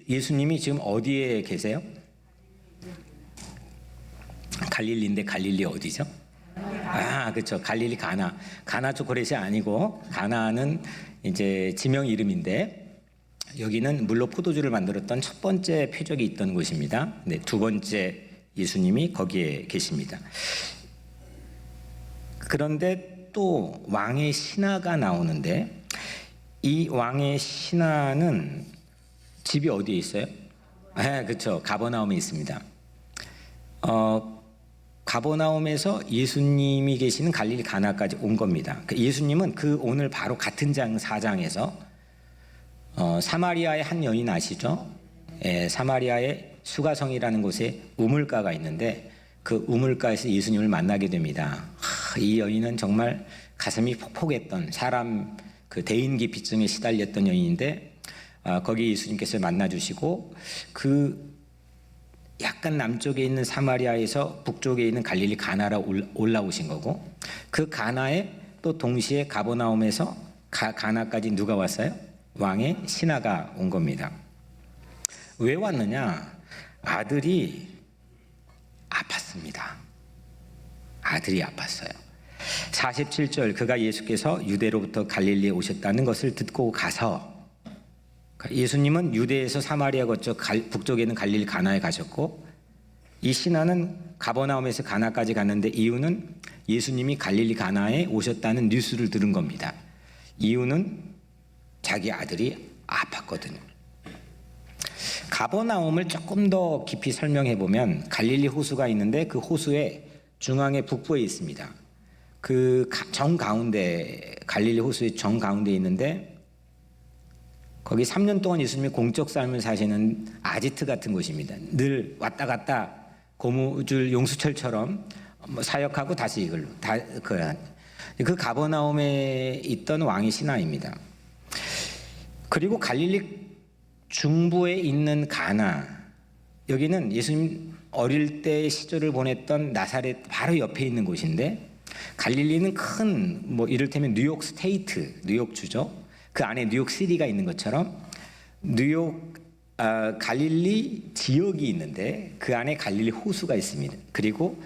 예수님이 지금 어디에 계세요? 갈릴리인데 갈릴리 어디죠? 그렇죠. 갈릴리 가나. 가나 초콜릿이 아니고 가나는 이제 지명 이름인데 여기는 물로 포도주를 만들었던 첫 번째 표적이 있던 곳입니다. 네, 두 번째 예수님이 거기에 계십니다. 그런데 또 왕의 신하가 나오는데 이 왕의 신하는 집이 어디에 있어요? 그렇죠. 가버나움에 있습니다. 가버나움에서 예수님이 계시는 갈릴리 가나까지 온 겁니다. 예수님은 그 오늘 바로 같은 장 4장에서 사마리아의 한 여인 아시죠? 사마리아의 수가성이라는 곳에 우물가가 있는데 그 우물가에서 예수님을 만나게 됩니다. 이 여인은 정말 가슴이 폭폭했던 사람 그 대인기피증에 시달렸던 여인인데 거기 예수님께서 만나주시고 그 약간 남쪽에 있는 사마리아에서 북쪽에 있는 갈릴리 가나로 올라오신 거고 그 가나에 또 동시에 가버나움에서 가나까지 누가 왔어요? 왕의 신하가 온 겁니다. 왜 왔느냐? 아들이 아팠습니다. 아들이 아팠어요. 47절 그가 예수께서 유대로부터 갈릴리에 오셨다는 것을 듣고 가서 예수님은 유대에서 사마리아 거쳐 북쪽에 있는 갈릴리 가나에 가셨고 이 신하는 가버나움에서 가나까지 갔는데 이유는 예수님이 갈릴리 가나에 오셨다는 뉴스를 들은 겁니다. 이유는 자기 아들이 아팠거든요. 가버나움을 조금 더 깊이 설명해 보면 갈릴리 호수가 있는데 그 호수의 중앙에 북부에 있습니다. 그 정가운데 갈릴리 호수의 정가운데 있는데 거기 3년 동안 예수님이 공적 삶을 사시는 아지트 같은 곳입니다. 늘 왔다 갔다 고무줄 용수철처럼 사역하고 다시 이걸로 그 가버나움에 있던 왕의 신하입니다. 그리고 갈릴리 중부에 있는 가나 여기는 예수님 어릴 때 시절을 보냈던 나사렛 바로 옆에 있는 곳인데 갈릴리는 큰 이를테면 뉴욕 스테이트 뉴욕주죠. 그 안에 뉴욕시티가 있는 것처럼 뉴욕 갈릴리 지역이 있는데 그 안에 갈릴리 호수가 있습니다. 그리고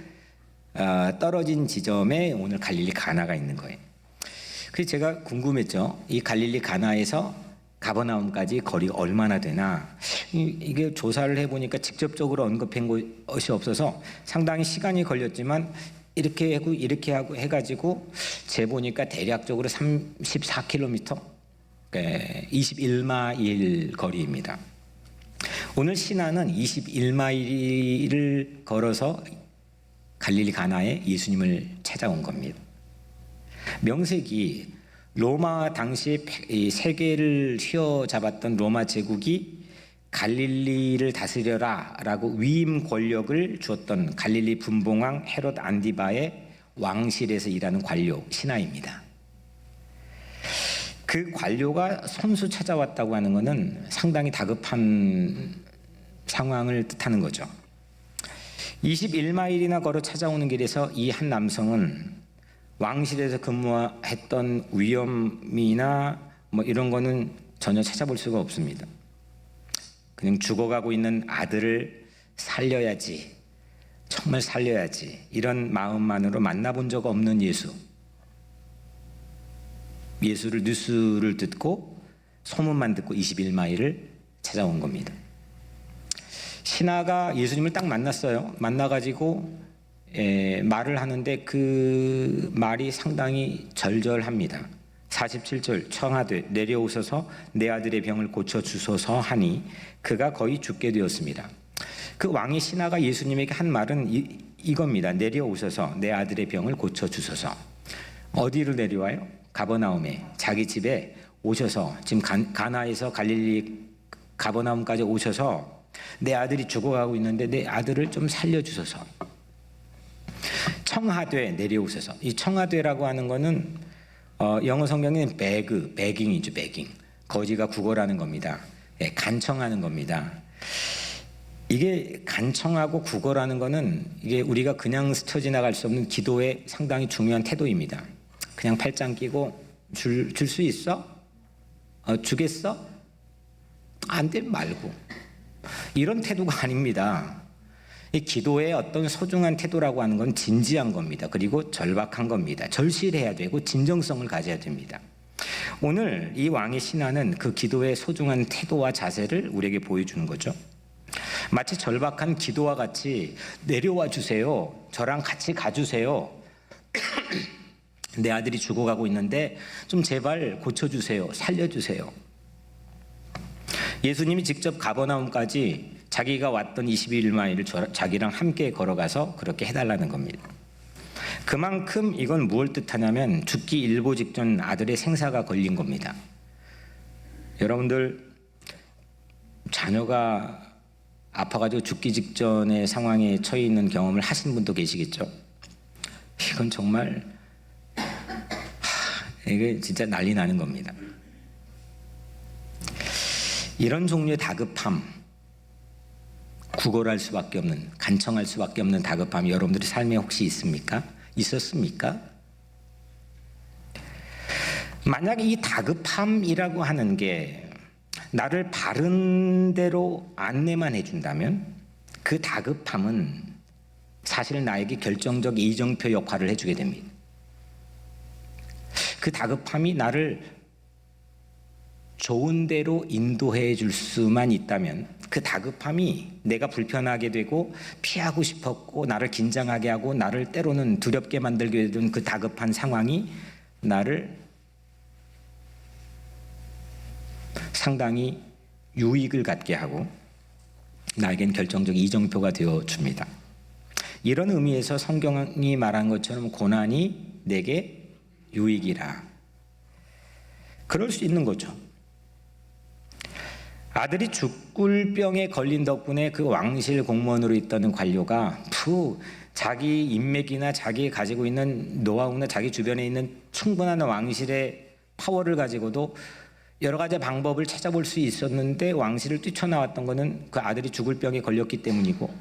떨어진 지점에 오늘 갈릴리 가나가 있는 거예요. 그래서 제가 궁금했죠. 이 갈릴리 가나에서 가버나움까지 거리가 얼마나 되나 이게 조사를 해보니까 직접적으로 언급한 것이 없어서 상당히 시간이 걸렸지만 이렇게 하고 이렇게 하고 해가지고 재보니까 대략적으로 34km 21마일 거리입니다. 오늘 신하는 21마일을 걸어서 갈릴리 가나에 예수님을 찾아온 겁니다. 명세기 로마 당시에 세계를 휘어잡았던 로마 제국이 갈릴리를 다스려라 라고 위임 권력을 주었던 갈릴리 분봉왕 헤롯 안디바의 왕실에서 일하는 관료 신하입니다. 그 관료가 손수 찾아왔다고 하는 것은 상당히 다급한 상황을 뜻하는 거죠. 21마일이나 걸어 찾아오는 길에서 이 한 남성은 왕실에서 근무했던 위험이나 이런 거는 전혀 찾아볼 수가 없습니다. 그냥 죽어가고 있는 아들을 살려야지, 정말 살려야지 이런 마음만으로 만나본 적 없는 예수를 뉴스를 듣고 소문만 듣고 21마일을 찾아온 겁니다. 신하가 예수님을 딱 만났어요. 만나가지고 말을 하는데 그 말이 상당히 절절합니다. 47절 청하되 내려오셔서 내 아들의 병을 고쳐주소서 하니 그가 거의 죽게 되었습니다. 그 왕의 신하가 예수님에게 한 말은 이겁니다. 내려오셔서 내 아들의 병을 고쳐주소서. 어디로 내려와요? 가버나움에 자기 집에 오셔서 지금 가나에서 갈릴리 가버나움까지 오셔서 내 아들이 죽어가고 있는데 내 아들을 좀 살려주소서. 청하되 내려오셔서. 이 청하되라고 하는 거는 영어 성경에는 begging이죠. begging. 거지가 구걸하는 겁니다. 간청하는 겁니다. 이게 간청하고 구걸하는 거는 이게 우리가 그냥 스쳐 지나갈 수 없는 기도의 상당히 중요한 태도입니다. 그냥 팔짱 끼고 줄 수 있어? 주겠어? 안 되면 말고. 이런 태도가 아닙니다. 이 기도의 어떤 소중한 태도라고 하는 건 진지한 겁니다. 그리고 절박한 겁니다. 절실해야 되고 진정성을 가져야 됩니다. 오늘 이 왕의 신하는 그 기도의 소중한 태도와 자세를 우리에게 보여주는 거죠. 마치 절박한 기도와 같이 내려와 주세요. 저랑 같이 가주세요. 내 아들이 죽어가고 있는데 좀 제발 고쳐주세요. 살려주세요. 예수님이 직접 가버나움까지 자기가 왔던 21마일을 자기랑 함께 걸어가서 그렇게 해달라는 겁니다. 그만큼 이건 무엇을 뜻하냐면 죽기 일보 직전 아들의 생사가 걸린 겁니다. 여러분들 자녀가 아파가지고 죽기 직전의 상황에 처해 있는 경험을 하신 분도 계시겠죠. 이건 정말 이게 진짜 난리 나는 겁니다. 이런 종류의 다급함, 구걸할 수밖에 없는, 간청할 수밖에 없는 다급함이 여러분들의 삶에 혹시 있습니까? 있었습니까? 만약 이 다급함이라고 하는 게 나를 바른 대로 안내만 해준다면 그 다급함은 사실 나에게 결정적 이정표 역할을 해주게 됩니다. 그 다급함이 나를 좋은 대로 인도해 줄 수만 있다면 그 다급함이 내가 불편하게 되고 피하고 싶었고 나를 긴장하게 하고 나를 때로는 두렵게 만들게 되는 그 다급한 상황이 나를 상당히 유익을 갖게 하고 나에겐 결정적 이정표가 되어 줍니다. 이런 의미에서 성경이 말한 것처럼 고난이 내게 유익이라. 그럴 수 있는 거죠. 아들이 죽을 병에 걸린 덕분에 그 왕실 공무원으로 있던 관료가 자기 인맥이나 자기 가지고 있는 노하우나 자기 주변에 있는 충분한 왕실의 파워를 가지고도 여러 가지 방법을 찾아볼 수 있었는데 왕실을 뛰쳐나왔던 것은 그 아들이 죽을 병에 걸렸기 때문이고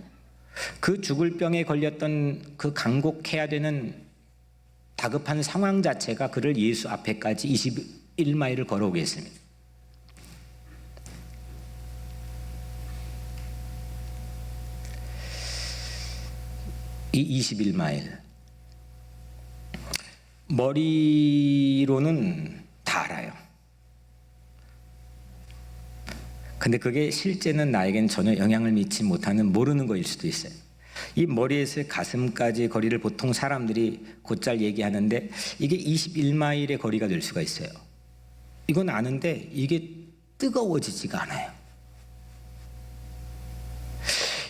그 죽을 병에 걸렸던 그 강곡해야 되는 다급한 상황 자체가 그를 예수 앞에까지 21마일을 걸어오게 했습니다. 이 21마일 머리로는 다 알아요. 근데 그게 실제는 나에겐 전혀 영향을 미치지 못하는 모르는 거일 수도 있어요. 이 머리에서 가슴까지 거리를 보통 사람들이 곧잘 얘기하는데 이게 21마일의 거리가 될 수가 있어요. 이건 아는데 이게 뜨거워지지가 않아요.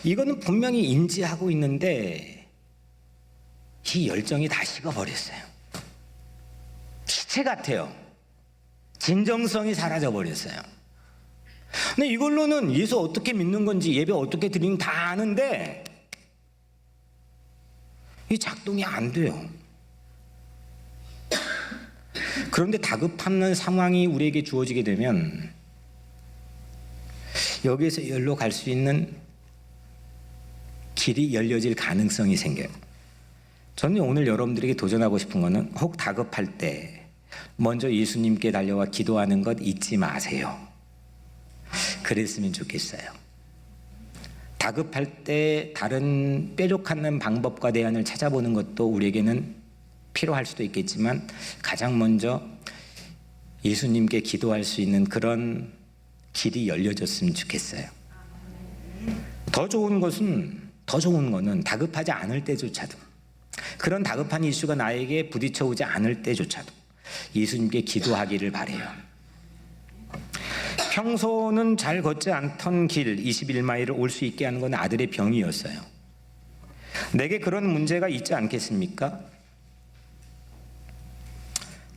이거는 분명히 인지하고 있는데 이 열정이 다 식어버렸어요. 시체 같아요. 진정성이 사라져버렸어요. 근데 이걸로는 예수 어떻게 믿는 건지 예배 어떻게 드리는 다 아는데 이 작동이 안 돼요. 그런데 다급한 상황이 우리에게 주어지게 되면 여기에서 여기로 갈 수 있는 길이 열려질 가능성이 생겨요. 저는 오늘 여러분들에게 도전하고 싶은 거는 혹 다급할 때 먼저 예수님께 달려와 기도하는 것 잊지 마세요. 그랬으면 좋겠어요. 다급할 때 다른 뾰족한 방법과 대안을 찾아보는 것도 우리에게는 필요할 수도 있겠지만 가장 먼저 예수님께 기도할 수 있는 그런 길이 열려졌으면 좋겠어요. 더 좋은 거는 다급하지 않을 때조차도 그런 다급한 이슈가 나에게 부딪혀 오지 않을 때조차도 예수님께 기도하기를 바라요. 평소는 잘 걷지 않던 길 21마일을 올 수 있게 하는 건 아들의 병이었어요. 내게 그런 문제가 있지 않겠습니까?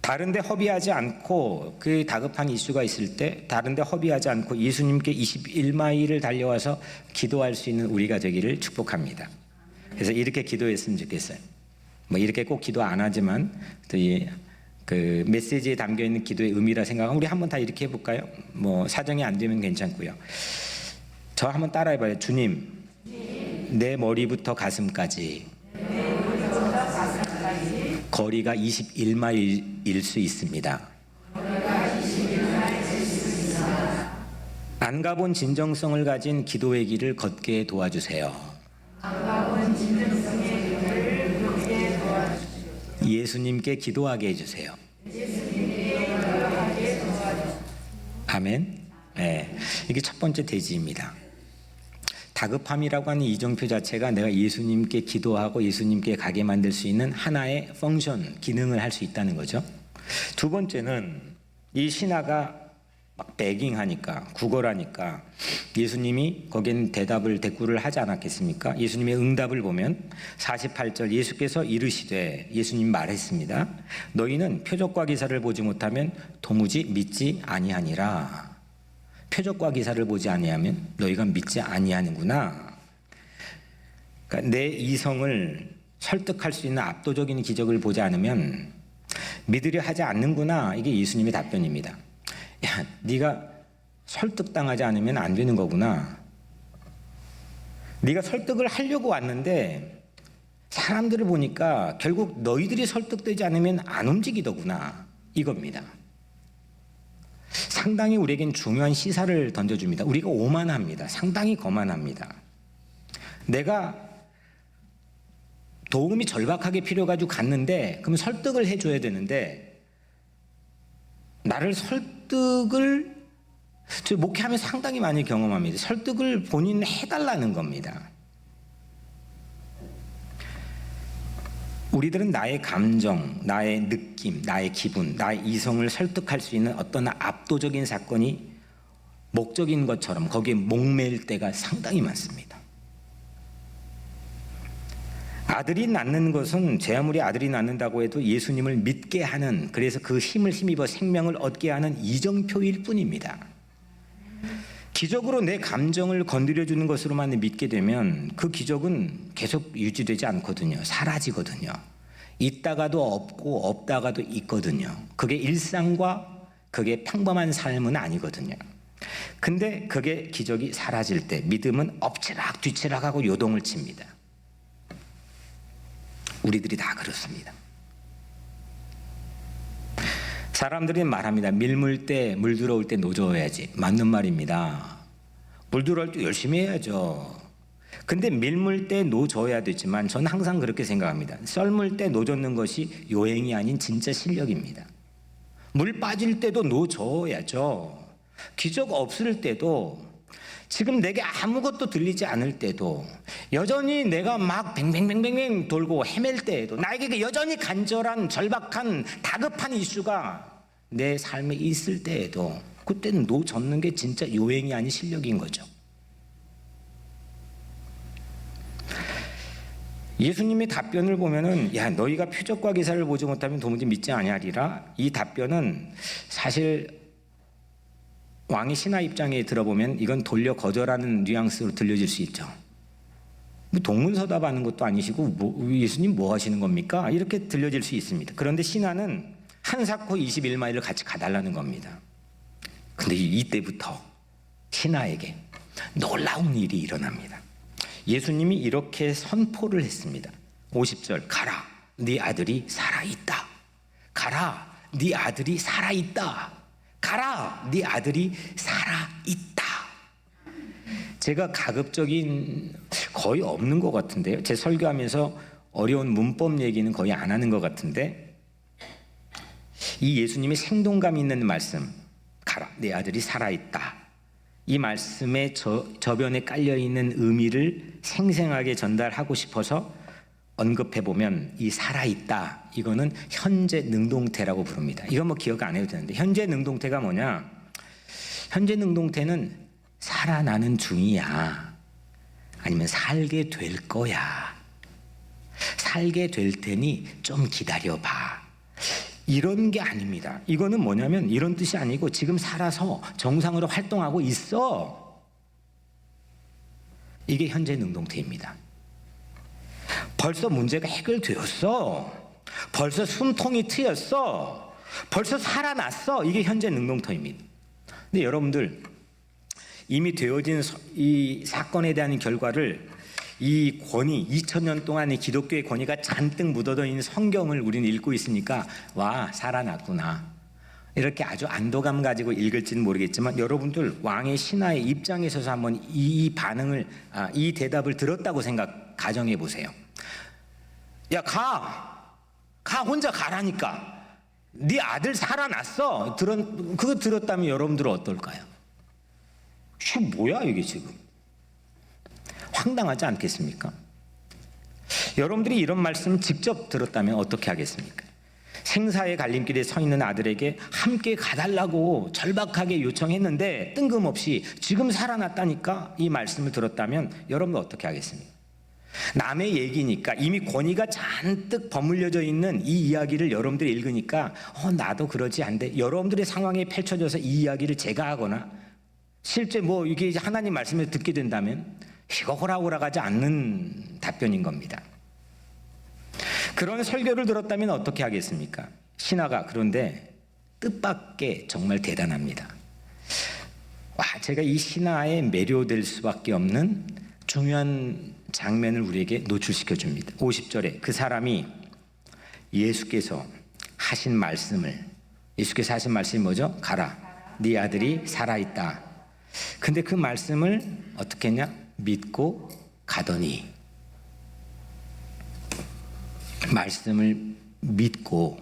다른데 허비하지 않고 그 다급한 이슈가 있을 때 다른데 허비하지 않고 예수님께 21마일을 달려와서 기도할 수 있는 우리가 되기를 축복합니다. 그래서 이렇게 기도했으면 좋겠어요. 뭐 이렇게 꼭 기도 안 하지만 또 그 메시지에 담겨 있는 기도의 의미라 생각하면 우리 한번 다 이렇게 해볼까요? 뭐 사정이 안 되면 괜찮고요. 저 한번 따라해봐요. 주님, 내 머리부터 가슴까지 거리가 21마일일 수 있습니다. 안 가본 진정성을 가진 기도의 길을 걷게 도와주세요. 예수님께 기도하게 해주세요. 아멘. 네, 이게 첫 번째 대지입니다. 다급함이라고 하는 이정표 자체가 내가 예수님께 기도하고 예수님께 가게 만들 수 있는 하나의 펑션, 기능을 할 수 있다는 거죠. 두 번째는 이 신하가 막 베깅하니까, 구걸하니까 예수님이 거긴 대꾸를 하지 않았겠습니까? 예수님의 응답을 보면 48절 예수께서 이르시되, 예수님 말했습니다. 너희는 표적과 기사를 보지 못하면 도무지 믿지 아니하니라. 표적과 기사를 보지 아니하면 너희가 믿지 아니하는구나. 그러니까 내 이성을 설득할 수 있는 압도적인 기적을 보지 않으면 믿으려 하지 않는구나. 이게 예수님의 답변입니다. 야, 네가 설득당하지 않으면 안 되는 거구나. 네가 설득을 하려고 왔는데 사람들을 보니까 결국 너희들이 설득되지 않으면 안 움직이더구나. 이겁니다. 상당히 우리에겐 중요한 시사를 던져줍니다. 우리가 오만합니다. 상당히 거만합니다. 내가 도움이 절박하게 필요해가지고 갔는데 그럼 설득을 해줘야 되는데 나를 설득을 저 목회하면서 상당히 많이 경험합니다. 설득을 본인 해달라는 겁니다. 우리들은 나의 감정, 나의 느낌, 나의 기분, 나의 이성을 설득할 수 있는 어떤 압도적인 사건이 목적인 것처럼 거기에 목매일 때가 상당히 많습니다. 아들이 낳는 것은 제 아무리 아들이 낳는다고 해도 예수님을 믿게 하는, 그래서 그 힘을 힘입어 생명을 얻게 하는 이정표일 뿐입니다. 기적으로 내 감정을 건드려주는 것으로만 믿게 되면 그 기적은 계속 유지되지 않거든요. 사라지거든요. 있다가도 없고 없다가도 있거든요. 그게 일상과 그게 평범한 삶은 아니거든요. 근데 그게 기적이 사라질 때 믿음은 엎치락 뒤치락하고 요동을 칩니다. 우리들이 다 그렇습니다. 사람들이 말합니다. 밀물 때 물 들어올 때 노져야지. 맞는 말입니다. 물 들어올 때 열심히 해야죠. 근데 밀물 때 노져야 되지만 저는 항상 그렇게 생각합니다. 썰물 때 노젓는 것이 요행이 아닌 진짜 실력입니다. 물 빠질 때도 노져야죠. 기적 없을 때도, 지금 내게 아무것도 들리지 않을 때도, 여전히 내가 막 뱅뱅뱅뱅뱅 돌고 헤맬 때에도, 나에게 여전히 간절한 절박한 다급한 이슈가 내 삶에 있을 때에도, 그때는 노젓는 게 진짜 요행이 아닌 실력인 거죠. 예수님의 답변을 보면은, 야, 너희가 표적과 기사를 보지 못하면 도무지 믿지 아니하리라. 이 답변은 사실 왕의 신하 입장에 들어보면 이건 돌려 거절하는 뉘앙스로 들려질 수 있죠. 뭐 동문서답하는 것도 아니시고 예수님 뭐 하시는 겁니까? 이렇게 들려질 수 있습니다. 그런데 신하는 한사코 21마일을 같이 가달라는 겁니다. 근데 이때부터 신하에게 놀라운 일이 일어납니다. 예수님이 이렇게 선포를 했습니다. 50절, 가라, 네 아들이 살아있다. 가라, 네 아들이 살아있다. 가라, 네 아들이 살아있다. 제가 가급적인, 거의 없는 것 같은데요. 제 설교하면서 어려운 문법 얘기는 거의 안 하는 것 같은데, 이 예수님의 생동감 있는 말씀, 가라, 네 아들이 살아있다. 이 말씀에 저변에 깔려있는 의미를 생생하게 전달하고 싶어서 언급해보면, 이 살아있다, 이거는 현재 능동태라고 부릅니다. 이거 뭐 기억 안 해도 되는데, 현재 능동태가 뭐냐? 현재 능동태는 살아나는 중이야, 아니면 살게 될 거야, 살게 될 테니 좀 기다려봐, 이런 게 아닙니다. 이거는 뭐냐면 이런 뜻이 아니고 지금 살아서 정상으로 활동하고 있어. 이게 현재 능동태입니다. 벌써 문제가 해결되었어. 벌써 숨통이 트였어. 벌써 살아났어. 이게 현재 능동태입니다. 근데 여러분들, 이미 되어진 이 사건에 대한 결과를, 이 권위, 2000년 동안의 기독교의 권위가 잔뜩 묻어져 있는 성경을 우리는 읽고 있으니까, 와, 살아났구나. 이렇게 아주 안도감 가지고 읽을지는 모르겠지만 여러분들 왕의 신하의 입장에 서서 한번 이 반응을 이 대답을 들었다고 가정해 보세요. 야, 가 혼자 가라니까. 네 아들 살아났어. 그거 들었다면 여러분들은 어떨까요? 이게 뭐야 이게 지금? 황당하지 않겠습니까? 여러분들이 이런 말씀을 직접 들었다면 어떻게 하겠습니까? 생사의 갈림길에 서 있는 아들에게 함께 가달라고 절박하게 요청했는데 뜬금없이 지금 살아났다니까 이 말씀을 들었다면 여러분 어떻게 하겠습니까? 남의 얘기니까 이미 권위가 잔뜩 버물려져 있는 이 이야기를 여러분들이 읽으니까 나도 그러지 않대. 여러분들의 상황에 펼쳐져서 이 이야기를 제가 하거나 실제 이게 하나님 말씀을 듣게 된다면 이거 호락호락하지 않는 답변인 겁니다. 그런 설교를 들었다면 어떻게 하겠습니까? 신하가 그런데 뜻밖의 정말 대단합니다. 제가 이 신하에 매료될 수밖에 없는 중요한 장면을 우리에게 노출시켜 줍니다. 50절에 그 사람이 예수께서 하신 말씀이 뭐죠? 가라, 네 아들이 살아있다. 근데 그 말씀을 어떻게 했냐? 믿고 가더니, 말씀을 믿고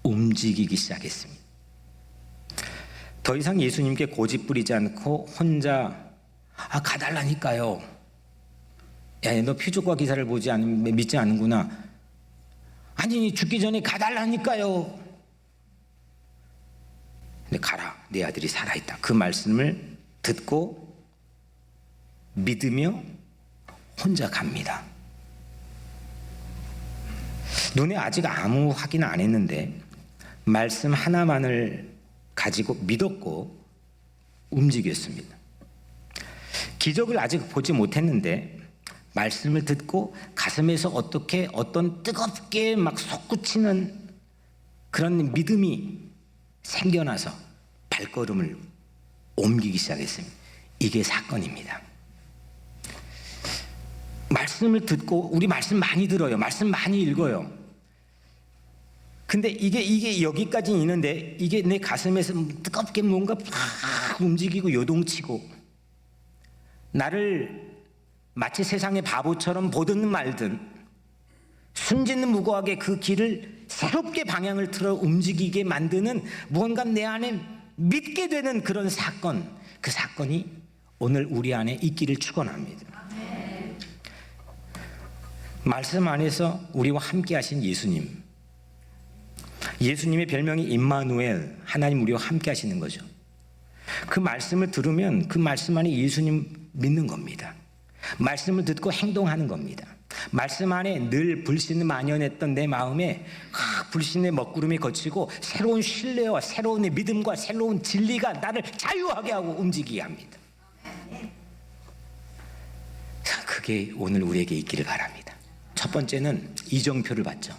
움직이기 시작했습니다. 더 이상 예수님께 고집 부리지 않고 혼자 가달라니까요. 야, 너 표적과 기사를 믿지 않는구나. 아니, 죽기 전에 가달라니까요. 근데 가라, 네 아들이 살아있다. 그 말씀을 듣고 믿으며 혼자 갑니다. 눈에 아직 아무 확인 안 했는데 말씀 하나만을 가지고 믿었고 움직였습니다. 기적을 아직 보지 못했는데 말씀을 듣고 가슴에서 어떤 뜨겁게 막 솟구치는 그런 믿음이 생겨나서 발걸음을 옮기기 시작했습니다. 이게 사건입니다. 말씀을 듣고, 우리 말씀 많이 들어요. 말씀 많이 읽어요. 근데 이게 여기까지 있는데 이게 내 가슴에서 뜨겁게 뭔가 팍 움직이고 요동치고 나를 마치 세상의 바보처럼 보든 말든 순진은 무고하게 그 길을 새롭게 방향을 틀어 움직이게 만드는 무언가 내 안에 믿게 되는 그런 사건, 그 사건이 오늘 우리 안에 있기를 축원합니다. 말씀 안에서 우리와 함께 하신 예수님의 별명이 임마누엘, 하나님 우리와 함께 하시는 거죠. 그 말씀을 들으면 그 말씀 안에 예수님 믿는 겁니다. 말씀을 듣고 행동하는 겁니다. 말씀 안에 늘 불신을 만연했던 내 마음에 불신의 먹구름이 거치고 새로운 신뢰와 새로운 믿음과 새로운 진리가 나를 자유하게 하고 움직이게 합니다. 그게 오늘 우리에게 있기를 바랍니다. 첫 번째는 이정표를 봤죠.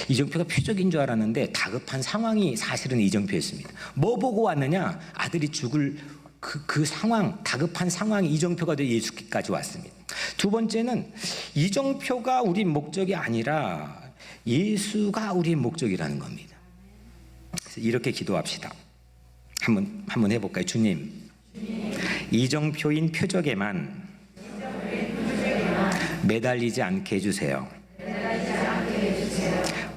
이정표가 표적인 줄 알았는데 다급한 상황이 사실은 이정표였습니다. 뭐 보고 왔느냐? 아들이 죽을 그 상황, 다급한 상황이 이정표가 되어 예수께까지 왔습니다. 두 번째는 이정표가 우리 목적이 아니라 예수가 우리의 목적이라는 겁니다. 그래서 이렇게 기도합시다. 한번 해볼까요? 주님, 이정표인 표적에만 매달리지 않게 해주세요.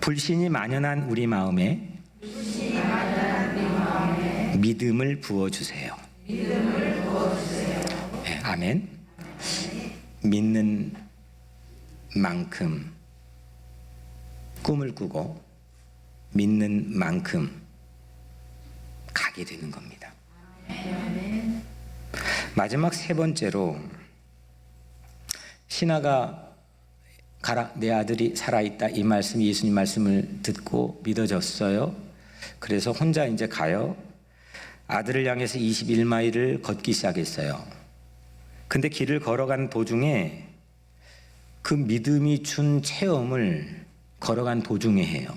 불신이 만연한 우리 마음에 믿음을 부어주세요. 네, 아멘. 믿는 만큼 꿈을 꾸고 믿는 만큼 가게 되는 겁니다. 마지막 세 번째로 신하가 가라, 내 아들이 살아있다, 이 말씀, 예수님 말씀을 듣고 믿어졌어요. 그래서 혼자 이제 가요. 아들을 향해서 21마일을 걷기 시작했어요. 근데 길을 걸어간 도중에 그 믿음이 준 체험을 걸어간 도중에 해요.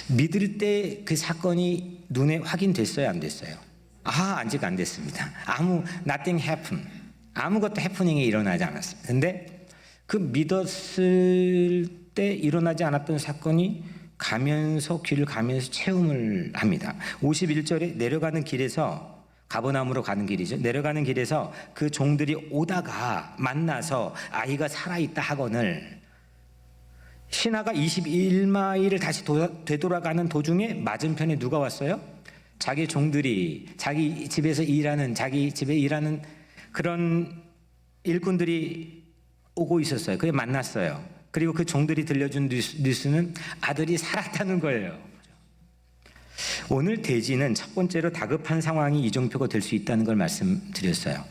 믿을 때 그 사건이 눈에 확인됐어요, 안 됐어요? 아직 안 됐습니다. nothing happened. 아무것도 해프닝이 일어나지 않았습니다. 근데 그 믿었을 때 일어나지 않았던 사건이 가면서 길을 가면서 체험을 합니다. 51절에 내려가는 길에서 가버나움으로 가는 길이죠. 내려가는 길에서 그 종들이 오다가 만나서 아이가 살아있다 하거늘 신하가 21마일을 다시 되돌아가는 도중에 맞은편에 누가 왔어요? 자기 종들이 자기 집에서 일하는 자기 집에 일하는 그런 일꾼들이 오고 있었어요. 그래 만났어요. 그리고 그 종들이 들려준 뉴스는 아들이 살았다는 거예요. 오늘 대지는 첫 번째로 다급한 상황이 이정표가 될 수 있다는 걸 말씀드렸어요.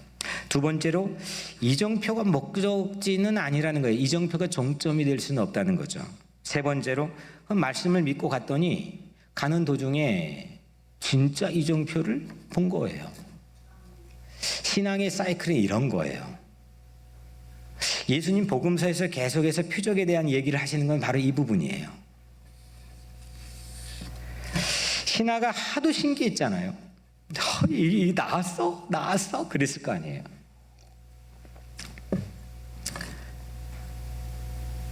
두 번째로 이정표가 목적지는 아니라는 거예요. 이정표가 종점이 될 수는 없다는 거죠. 세 번째로 말씀을 믿고 갔더니 가는 도중에 진짜 이정표를 본 거예요. 신앙의 사이클이 이런 거예요. 예수님 복음서에서 계속해서 표적에 대한 얘기를 하시는 건 바로 이 부분이에요. 신하가 하도 신기했잖아요. 나왔어? 그랬을 거 아니에요.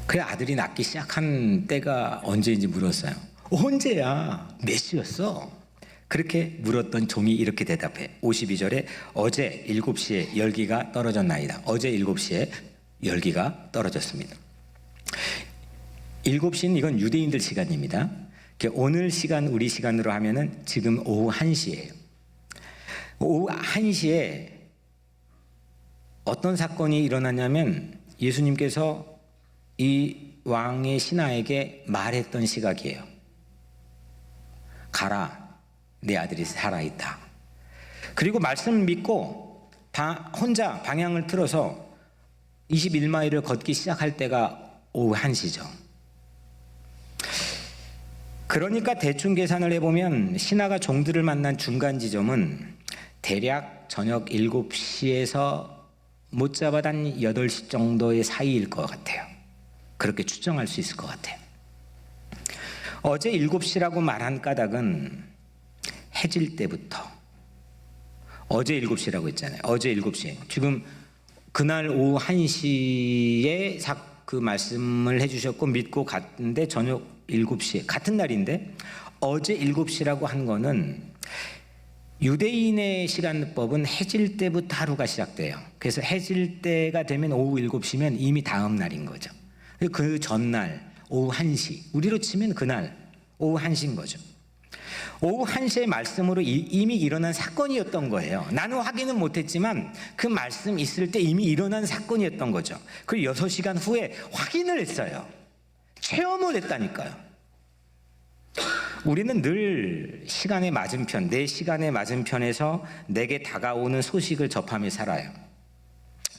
그 아들이 낳기 시작한 때가 언제인지 물었어요. 언제야? 몇 시였어? 그렇게 물었던 종이 이렇게 대답해. 52절에 어제 7시에 열기가 떨어졌나이다. 어제 7시에 열기가 떨어졌습니다. 7시는 이건 유대인들 시간입니다. 오늘 시간 우리 시간으로 하면은 지금 오후 1시예요. 오후 1시에 어떤 사건이 일어났냐면 예수님께서 이 왕의 신하에게 말했던 시각이에요. 가라, 내 아들이 살아있다. 그리고 말씀을 믿고 혼자 방향을 틀어서 21마일을 걷기 시작할 때가 오후 1시죠. 그러니까 대충 계산을 해보면 신하가 종들을 만난 중간 지점은 대략 저녁 7시에서 못 잡아도 한 8시 정도의 사이일 것 같아요. 그렇게 추정할 수 있을 것 같아요. 어제 7시라고 말한 까닭은 해질 때부터 어제 7시라고 했잖아요. 어제 7시. 지금 그날 오후 1시에 그 말씀을 해주셨고 믿고 갔는데 저녁 7시에 같은 날인데 어제 7시라고 한 거는 유대인의 시간법은 해질 때부터 하루가 시작돼요. 그래서 해질 때가 되면 오후 7시면 이미 다음 날인 거죠. 그 전날 오후 1시, 우리로 치면 그날 오후 1시인 거죠. 오후 1시의 말씀으로 이미 일어난 사건이었던 거예요. 나는 확인은 못했지만 그 말씀 있을 때 이미 일어난 사건이었던 거죠. 그리고 6시간 후에 확인을 했어요. 체험을 했다니까요. 우리는 늘 시간의 맞은편, 내 시간의 맞은편에서 내게 다가오는 소식을 접하며 살아요.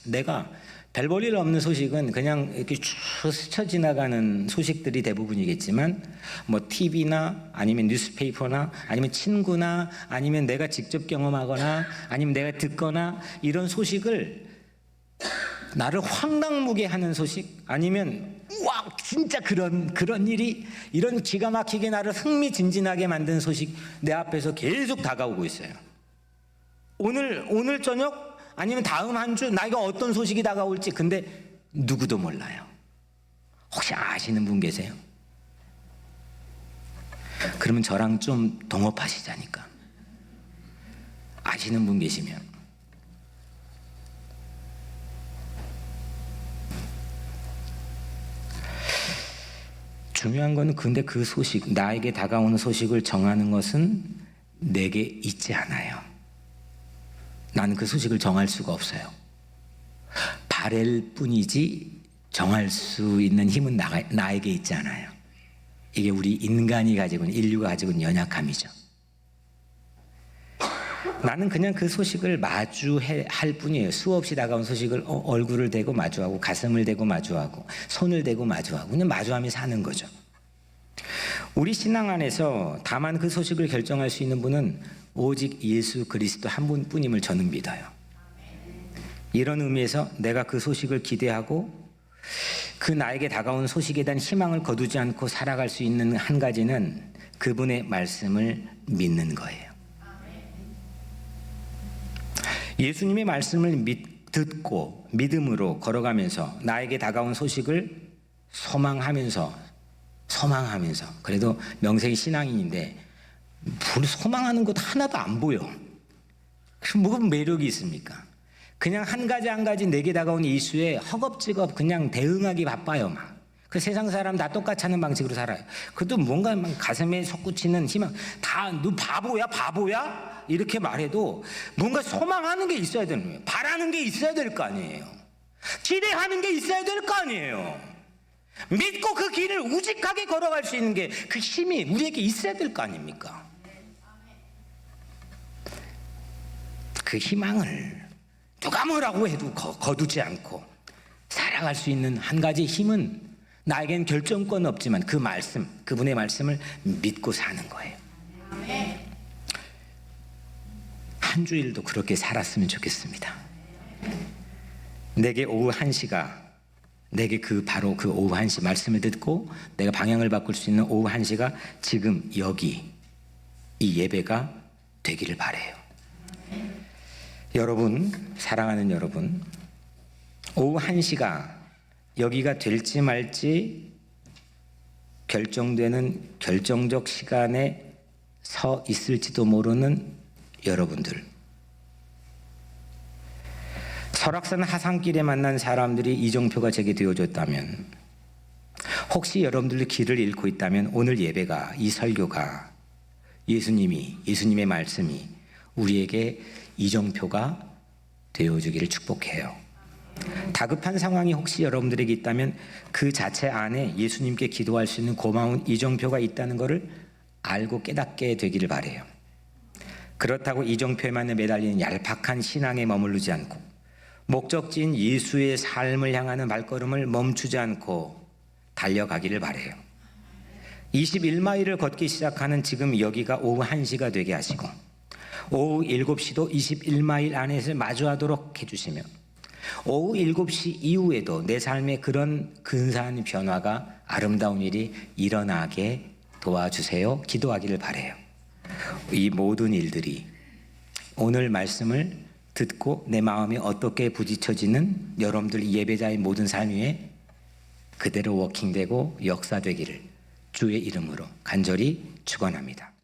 내가 별 볼 일 없는 소식은 그냥 이렇게 쭉 스쳐 지나가는 소식들이 대부분이겠지만 뭐 TV나 아니면 뉴스페이퍼나 아니면 친구나 아니면 내가 직접 경험하거나 아니면 내가 듣거나 이런 소식을 나를 황당무게 하는 소식 아니면 와 진짜 그런 일이 이런 기가 막히게 나를 흥미진진하게 만든 소식 내 앞에서 계속 다가오고 있어요. 오늘 저녁 아니면 다음 한 주 나에게 어떤 소식이 다가올지 근데 누구도 몰라요. 혹시 아시는 분 계세요? 그러면 저랑 좀 동업하시자니까. 아시는 분 계시면. 중요한 건 근데 그 소식, 나에게 다가오는 소식을 정하는 것은 내게 있지 않아요. 나는 그 소식을 정할 수가 없어요. 바랄 뿐이지 정할 수 있는 힘은 나에게 있지 않아요. 이게 우리 인간이 가지고 있는 인류가 가지고 있는 연약함이죠. 나는 그냥 그 소식을 마주할 뿐이에요. 수없이 다가온 소식을 얼굴을 대고 마주하고 가슴을 대고 마주하고 손을 대고 마주하고 그냥 마주하며 사는 거죠. 우리 신앙 안에서 다만 그 소식을 결정할 수 있는 분은 오직 예수 그리스도 한 분뿐임을 저는 믿어요. 이런 의미에서 내가 그 소식을 기대하고 그 나에게 다가온 소식에 대한 희망을 거두지 않고 살아갈 수 있는 한 가지는 그분의 말씀을 믿는 거예요. 예수님의 말씀을 듣고 믿음으로 걸어가면서 나에게 다가온 소식을 소망하면서 소망하면서 그래도 명색이 신앙인인데 소망하는 것 하나도 안 보여. 그럼 뭐가 매력이 있습니까? 그냥 한 가지 내게 다가오는 이슈에 허겁지겁 그냥 대응하기 바빠요. 막. 그 세상 사람 다 똑같이 하는 방식으로 살아요. 그것도 뭔가 막 가슴에 솟구치는 희망. 다 너 바보야? 이렇게 말해도 뭔가 소망하는 게 있어야 되는 거예요. 바라는 게 있어야 될 거 아니에요. 기대하는 게 있어야 될 거 아니에요. 믿고 그 길을 우직하게 걸어갈 수 있는 게 그 힘이 우리에게 있어야 될 거 아닙니까? 그 희망을 누가 뭐라고 해도 거두지 않고 살아갈 수 있는 한 가지 힘은 나에겐 결정권 없지만 그 말씀, 그분의 말씀을 믿고 사는 거예요. 한 주일도 그렇게 살았으면 좋겠습니다. 내게 오후 1시가 내게 바로 그 오후 1시 말씀을 듣고 내가 방향을 바꿀 수 있는 오후 1시가 지금 여기 이 예배가 되기를 바라요. 여러분, 사랑하는 여러분, 오후 1시가 여기가 될지 말지 결정되는 결정적 시간에 서 있을지도 모르는 여러분들, 설악산 하산길에 만난 사람들이 이정표가 제게 되어줬다면, 혹시 여러분들이 길을 잃고 있다면 오늘 예배가, 이 설교가 예수님의 말씀이 우리에게 이정표가 되어주기를 축복해요. 다급한 상황이 혹시 여러분들에게 있다면 그 자체 안에 예수님께 기도할 수 있는 고마운 이정표가 있다는 것을 알고 깨닫게 되기를 바라요. 그렇다고 이정표에만 매달리는 얄팍한 신앙에 머무르지 않고 목적지인 예수의 삶을 향하는 발걸음을 멈추지 않고 달려가기를 바라요. 21마일을 걷기 시작하는 지금 여기가 오후 1시가 되게 하시고 오후 7시도 21마일 안에서 마주하도록 해주시며 오후 7시 이후에도 내 삶에 그런 근사한 변화가, 아름다운 일이 일어나게 도와주세요. 기도하기를 바라요. 이 모든 일들이 오늘 말씀을 듣고 내 마음이 어떻게 부딪혀지는 여러분들 예배자의 모든 삶 위에 그대로 워킹되고 역사되기를 주의 이름으로 간절히 축원합니다.